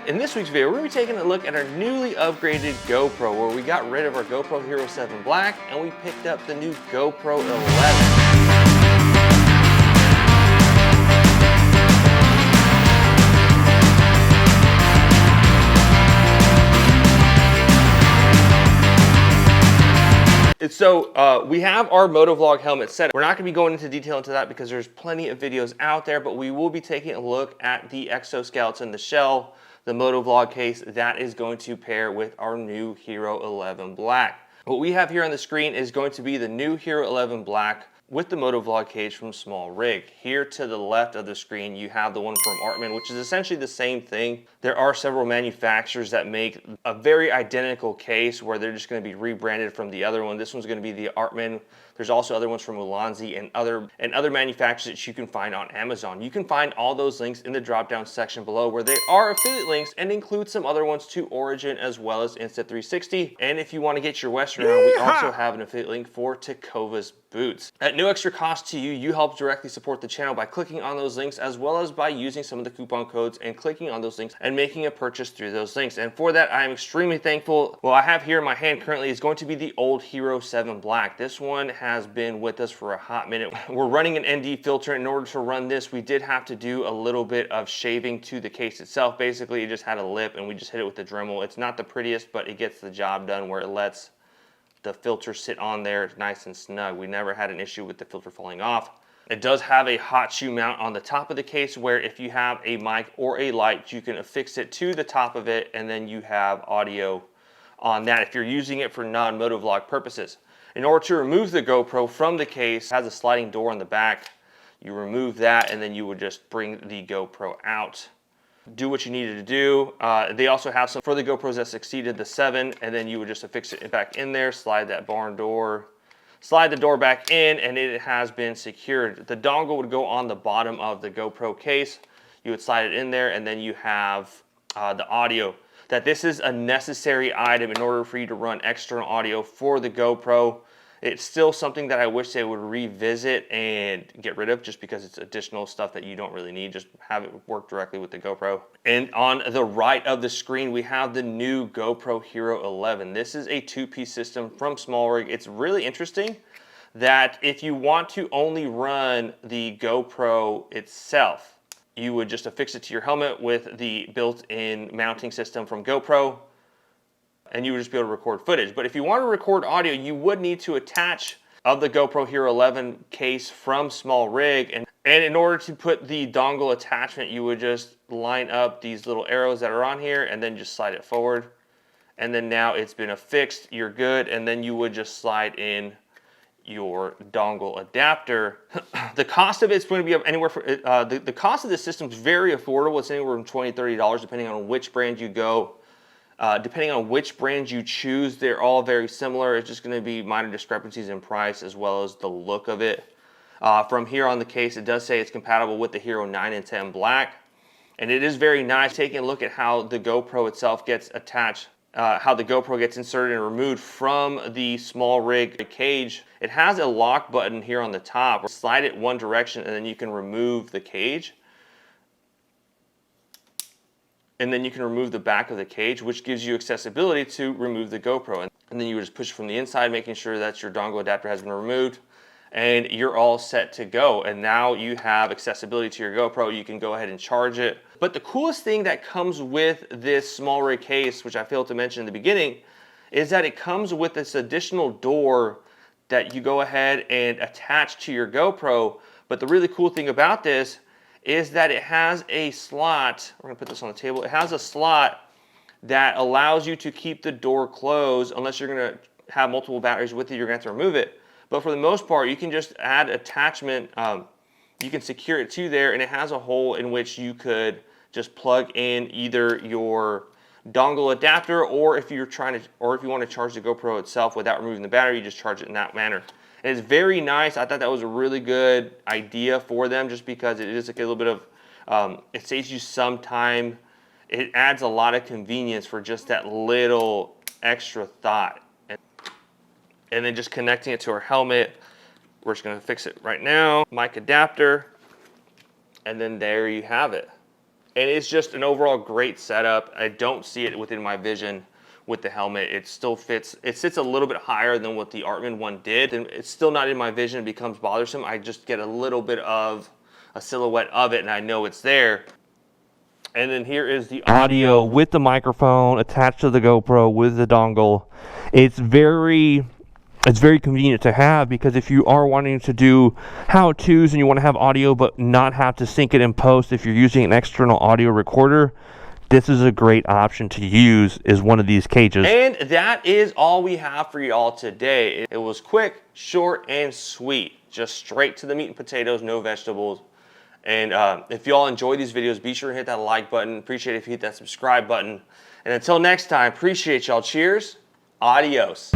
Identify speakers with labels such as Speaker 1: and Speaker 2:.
Speaker 1: In this week's video, we're going to be taking a look at our newly upgraded GoPro, where we got rid of our GoPro Hero 7 Black and we picked up the new GoPro 11. So we have our motovlog helmet set. We're not going to be going into detail into that because there's plenty of videos out there, but we will be taking a look at the exoskeleton, the shell, the motovlog case that is going to pair with our new Hero 11 Black. What we have here on the screen is going to be the new Hero 11 Black with the motovlog cage from Small Rig. Here to the left of the screen, you have the one from Artman, which is essentially the same thing. There are several manufacturers that make a very identical case where they're just going to be rebranded from the other one. This one's going to be the Artman. There's also other ones from Ulanzi and other manufacturers that you can find on Amazon. You can find all those links in the drop-down section below, where they are affiliate links and include some other ones to Origin as well as Insta360. And if you want to get your Western on, we also have an affiliate link for Takova's boots. At no extra cost to you, you help directly support the channel by clicking on those links, as well as by using some of the coupon codes and clicking on those links and making a purchase through those links. And for that, I am extremely thankful. What I have here in my hand currently is going to be the old Hero 7 Black. This one has been with us for a hot minute. We're running an ND filter. In order to run this, we did have to do a little bit of shaving to the case itself. Basically, it just had a lip and we just hit it with the Dremel. It's not the prettiest, but it gets the job done where it lets the filter sit on there nice and snug. We never had an issue with the filter falling off. It does have a hot shoe mount on the top of the case, where if you have a mic or a light, you can affix it to the top of it, and then you have audio on that if you're using it for non-motovlog purposes. In order to remove the GoPro from the case, it has a sliding door on the back. You remove that, and then you would just bring the GoPro out. Do what you needed to do. They also have some for the GoPros that succeeded the 7, and then you would just affix it back in there, slide that barn door, slide the door back in, and it has been secured. The dongle would go on the bottom of the GoPro case. You would slide it in there, and then you have the audio. That this is a necessary item in order for you to run external audio for the GoPro. It's still something that I wish they would revisit and get rid of, just because it's additional stuff that you don't really need. Just have it work directly with the GoPro. And on the right of the screen, we have the new GoPro Hero 11. This is a two-piece system from Small Rig. It's really interesting that if you want to only run the GoPro itself, you would just affix it to your helmet with the built-in mounting system from GoPro, and you would just be able to record footage. But if you want to record audio, you would need to attach of the GoPro Hero 11 case from Small Rig. And in order to put the dongle attachment, you would just line up these little arrows that are on here and then just slide it forward. And then now it's been affixed, you're good. And then you would just slide in your dongle adapter. The cost of it's going to be anywhere from, the cost of this system is very affordable. It's anywhere from $20 to $30 depending on which brand you go. Depending on which brand you choose, they're all very similar. It's just going to be minor discrepancies in price as well as the look of it. From here on the case, it does say it's compatible with the Hero 9 and 10 Black. And it is very nice taking a look at how the GoPro itself gets attached, how the GoPro gets inserted and removed from the Small Rig cage. It has a lock button here on the top. Slide it one direction and then you can remove the cage. And then you can remove the back of the cage, which gives you accessibility to remove the GoPro. And then you would just push it from the inside, making sure that your dongle adapter has been removed, and you're all set to go. And now you have accessibility to your GoPro. You can go ahead and charge it. But the coolest thing that comes with this Small Rig case, which I failed to mention in the beginning, is that it comes with this additional door that you go ahead and attach to your GoPro. But the really cool thing about this is that it has a slot. We're gonna put this on the table. It has a slot that allows you to keep the door closed. Unless you're gonna have multiple batteries with you, you're gonna have to remove it. But for the most part, you can just add attachment. You can secure it to there, and it has a hole in which you could just plug in either your dongle adapter, or if you're trying to, or if you want to charge the GoPro itself without removing the battery, you just charge it in that manner. It's very nice. I thought that was a really good idea for them, just because it is like a little bit of, it saves you some time. It adds a lot of convenience for just that little extra thought. And then just connecting it to our helmet. We're just gonna fix it right now. Mic adapter, and then there you have it. And it's just an overall great setup. I don't see it within my vision with the helmet. It still fits. It sits a little bit higher than what the Artman one did. And it's still not in my vision. It becomes bothersome. I just get a little bit of a silhouette of it and I know it's there. And then here is the audio with the microphone attached to the GoPro with the dongle. It's very convenient to have, because if you are wanting to do how-tos and you want to have audio but not have to sync it in post, if you're using an external audio recorder, this is a great option to use, is one of these cages. And that is all we have for y'all today. It was quick, short, and sweet. Just straight to the meat and potatoes, no vegetables. And if y'all enjoy these videos, be sure to hit that like button. Appreciate it if you hit that subscribe button. And until next time, appreciate y'all. Cheers. Adios.